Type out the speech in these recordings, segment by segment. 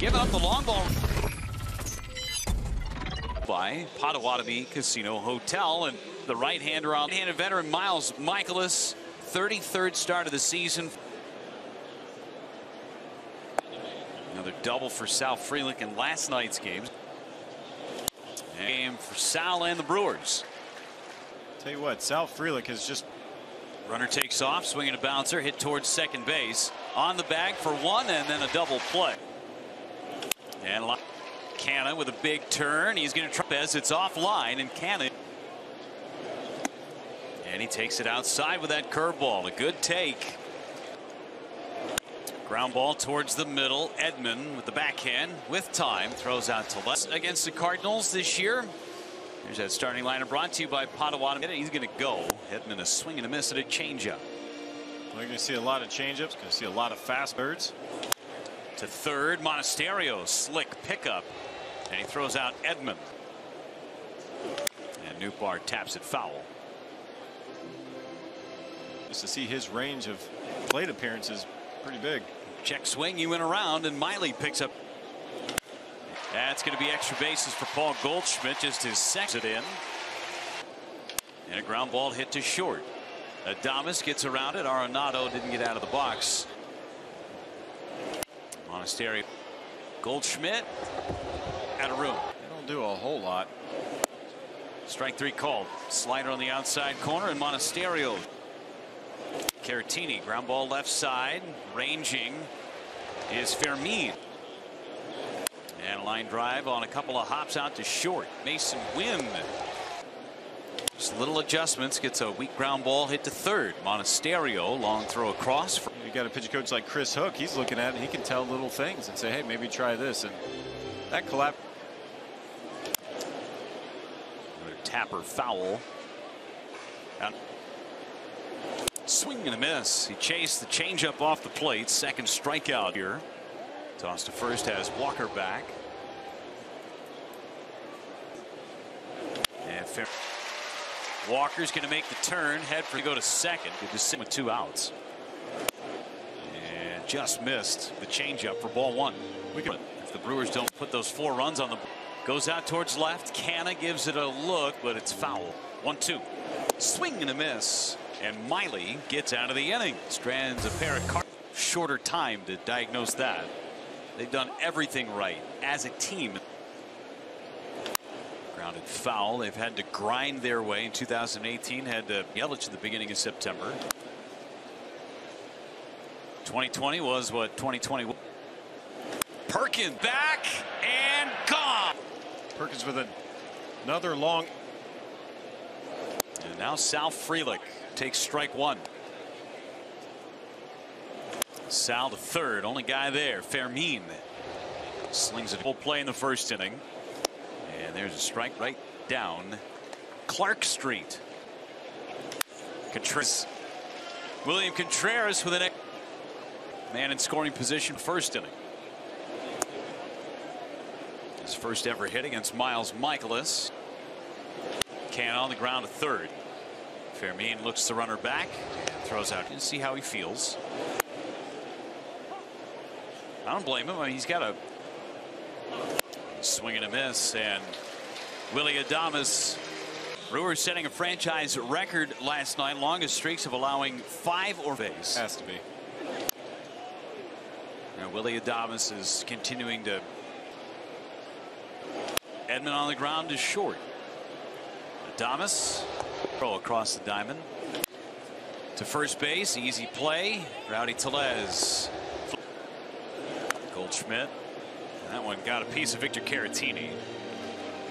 Giving up the long ball by Potawatomi Casino Hotel, and the right-hander on right-handed veteran Miles Michaelis, 33rd start of the season. Another double for Sal Frelick in last night's games. Game for Sal and the Brewers. Tell you what, Sal Frelick has just. Runner takes off, swinging a bouncer, hit towards second base. On the bag for one, and then a double play. And Canna with a big turn. He's going to try as it's offline, and Canna. And he takes it outside with that curveball. A good take. Ground ball towards the middle. Edman with the backhand with time throws out to left against the Cardinals this year. There's that starting lineup brought to you by Potawatomi. He's going to go. Edman a swing and a miss at a changeup. We're going to see a lot of changeups. Going to see a lot of fast birds. To third, Monasterio, slick pickup, and he throws out Edman. And Newbar taps it foul. Just to see his range of plate appearances, pretty big. Check swing, he went around, and Miley picks up. That's going to be extra bases for Paul Goldschmidt, just his second in. And a ground ball hit to short. Adames gets around it. Arenado didn't get out of the box. Monasterio, Goldschmidt out of room. They don't do a whole lot. Strike three called. Slider on the outside corner, and Monasterio. Caratini, ground ball left side. Ranging is Fermin. And a line drive on a couple of hops out to short. Mason Wynn. Just little adjustments, gets a weak ground ball hit to third. Monasterio, long throw across. You got a pitch coach like Chris Hook. He's looking at it. He can tell little things and say, hey, maybe try this. And that collapse. Tapper foul. And swing and a miss. He chased the changeup off the plate. Second strikeout here. Toss to first has Walker back. And Walker's going to make the turn, head for to go to second. He just sit with 2 outs. And just missed the changeup for ball one. If the Brewers don't put those 4 runs on the goes out towards left. Canna gives it a look, but it's foul. 1-2. Swing and a miss. And Miley gets out of the inning. Strands a pair of cards. Shorter time to diagnose that. They've done everything right as a team. Grounded foul. They've had to grind their way in 2018. Had to Yelich at the beginning of September. 2020 was what 2020 was. Perkins back and gone. Perkins with another long. And now Sal Frelick takes strike one. Sal to third, only guy there. Fermin slings it full play in the first inning. And there's a strike right down Clark Street. William Contreras with an man in scoring position first inning. His first ever hit against Miles Michaelis. Can on the ground to third. Fermin looks the runner back and throws out to see how he feels. I don't blame him. I mean, he's got a swing and a miss, and Willie Adames. Brewers setting a franchise record last night, longest streaks of allowing 5 or base. Has to be. Now, Willie Adames is continuing to. Edman on the ground is short. Adames throw across the diamond to first base. Easy play. Rowdy Tellez. Goldschmidt. That one got a piece of Victor Caratini.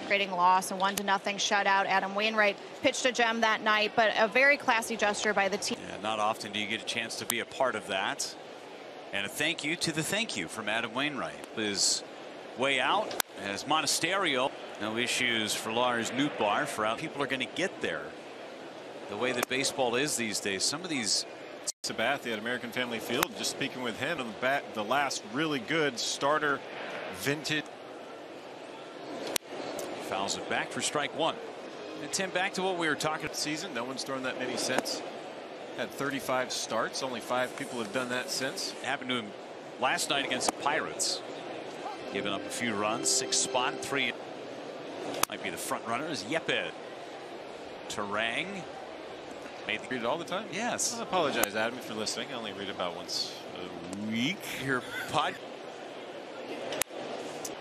Creating loss, and 1-0 shutout. Adam Wainwright pitched a gem that night, but a very classy gesture by the team. Yeah, not often do you get a chance to be a part of that. And a thank you to the thank you from Adam Wainwright. His way out as Monasterio. No issues for Lars Nootbaar for out. People are going to get there. The way that baseball is these days. Some of these. Sabathia at American Family Field. Just speaking with him on the last really good starter vintage. Fouls it back for strike one. And Tim, back to what we were talking. Season. No one's thrown that many since. Had 35 starts. Only 5 people have done that since. Happened to him last night against the Pirates. Giving up a few runs, 6th spot, 3. Might be the front runner is Yeped. Terang. Made read it all the time? Yes. I apologize, Adam, if you're listening. I only read about once a week. Your pod.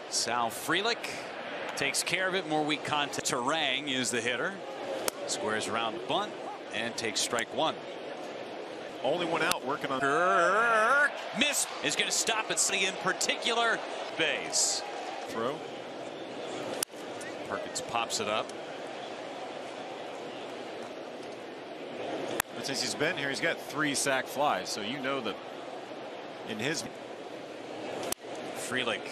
Sal Frelick takes care of it. More weak contact. Terang is the hitter. Squares around the bunt and takes strike 1. Only one out, working on. Miss is going to stop at in particular base. Throw. Perkins pops it up. But since he's been here, he's got 3 sac flies, so you know that in his. Frelick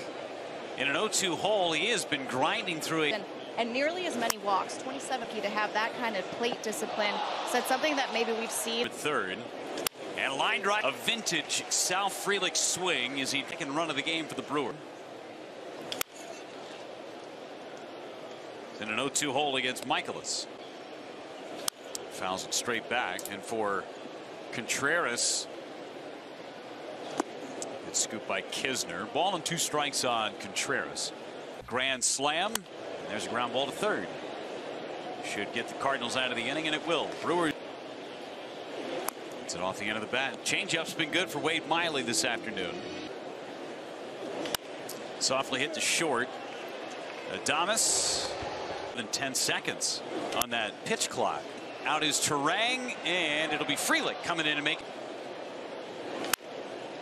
in an 0-2 hole. He has been grinding through it. And nearly as many walks, 27 to have that kind of plate discipline. So it's something that maybe we've seen. Third. And line drive. A vintage Sal Frelick swing as he taking run of the game for the Brewers. In an 0-2 hole against Michaelis. Fouls it straight back. And for Contreras, it's scooped by Kisner. Ball and 2 strikes on Contreras. Grand slam. And there's a ground ball to third. Should get the Cardinals out of the inning, and it will. Brewers. It's it off the end of the bat. Changeup's been good for Wade Miley this afternoon. Softly hit to short. Adames. Than 10 seconds on that pitch clock. Out is Terang, and it'll be Frelick coming in and make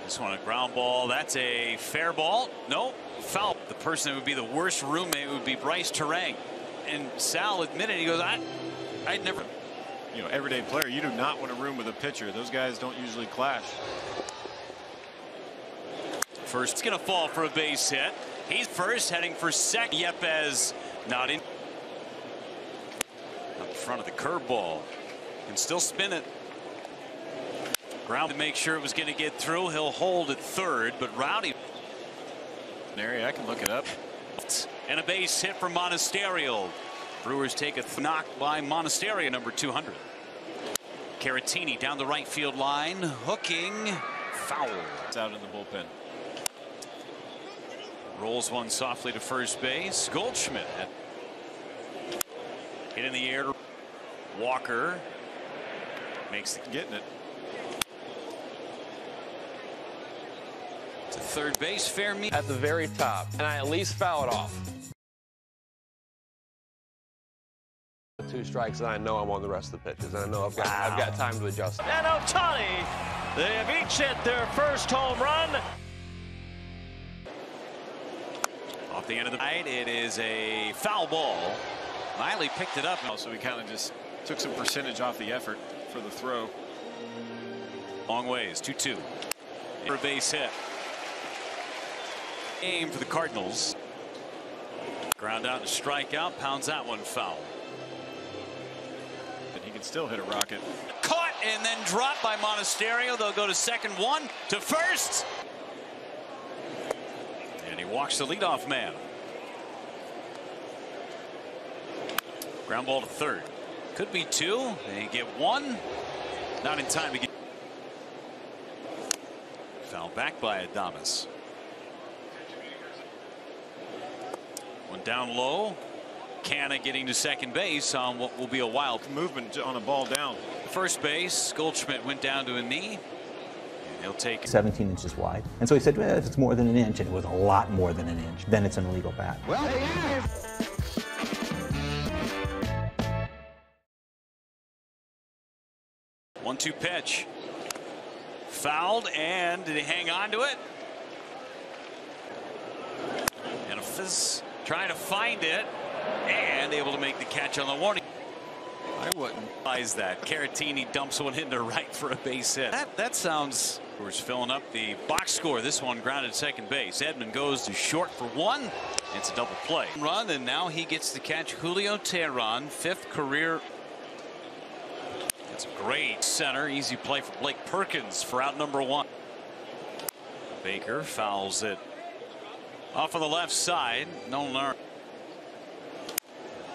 this one a ground ball. That's a fair ball. No, foul. The person that would be the worst roommate would be Bryce Terang. And Sal admitted, he goes, I'd never. You know, everyday player, you do not want to room with a pitcher. Those guys don't usually clash. First, it's going to fall for a base hit. He's first, heading for second. Yepes not in. Up front of the curveball. Can still spin it. Ground to make sure it was going to get through. He'll hold at third, but Rowdy. Area, I can look it up. And a base hit for Monasterio. Brewers take a knock by Monasterio, number 200. Caratini down the right field line, hooking, foul. It's out in the bullpen. Rolls one softly to first base. Goldschmidt hit in the air. Walker makes the getting it to third base. Fair meet at the very top, and I at least foul it off. 2 strikes, and I know I'm on the rest of the pitches, and I know I've got time to adjust. And Ohtani, they have each hit their first home run. Off the end of the night, it is a foul ball. Miley picked it up. So we kind of just took some percentage off the effort for the throw. Long ways, 2-2. For a base hit. Aim for the Cardinals. Ground out and strikeout, pounds that one foul. But he can still hit a rocket. Caught and then dropped by Monasterio. They'll go to second, 1 to first. And he walks the leadoff man. Ground ball to third. Could be 2. They get 1. Not in time to get. Foul back by Adames. One down low. Canna getting to second base on what will be a wild movement on a ball down. First base, Goldschmidt went down to a knee. He'll take 17 inches wide. And so he said, well, if it's more than an inch, and it was a lot more than an inch, then it's an illegal bat. Well, they are. 1-2 pitch. Fouled, and did he hang on to it? And a fizz trying to find it, and able to make the catch on the warning. I wouldn't realize that. Caratini dumps one into right for a base hit. That sounds. We're filling up the box score. This one grounded second base. Edman goes to short for 1. It's a double play. Run, and now he gets to catch Julio Teheran, 5th career. It's a great center. Easy play for Blake Perkins for out number 1. Baker fouls it off of the left side. No.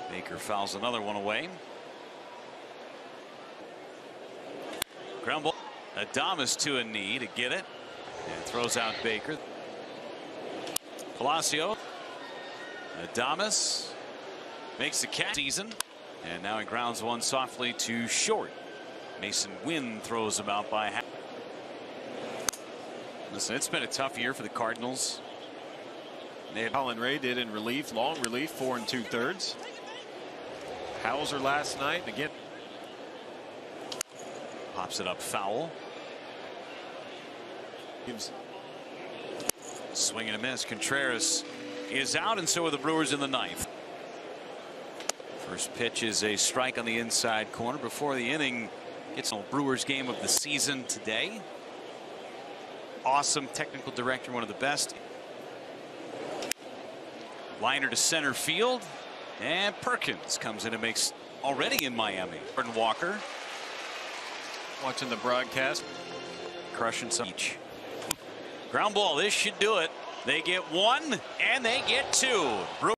Baker fouls another one away. Ground ball. Adames to a knee to get it. And throws out Baker. Palacio. Adames makes the catch season. And now he grounds one softly to short. Mason Wynn throws him out by half. Listen, it's been a tough year for the Cardinals. Colin Ray did in relief, long relief, 4 2/3. Hauser last night again. Pops it up foul. Gives Swing and a miss. Contreras is out, and so are the Brewers in the ninth. First pitch is a strike on the inside corner before the inning. Gets a Brewers game of the season today. Awesome technical director, one of the best. Liner to center field, and Perkins comes in and makes already in Miami. Jordan Walker watching the broadcast. Crushing some each. Ground ball. This should do it. They get one and they get two.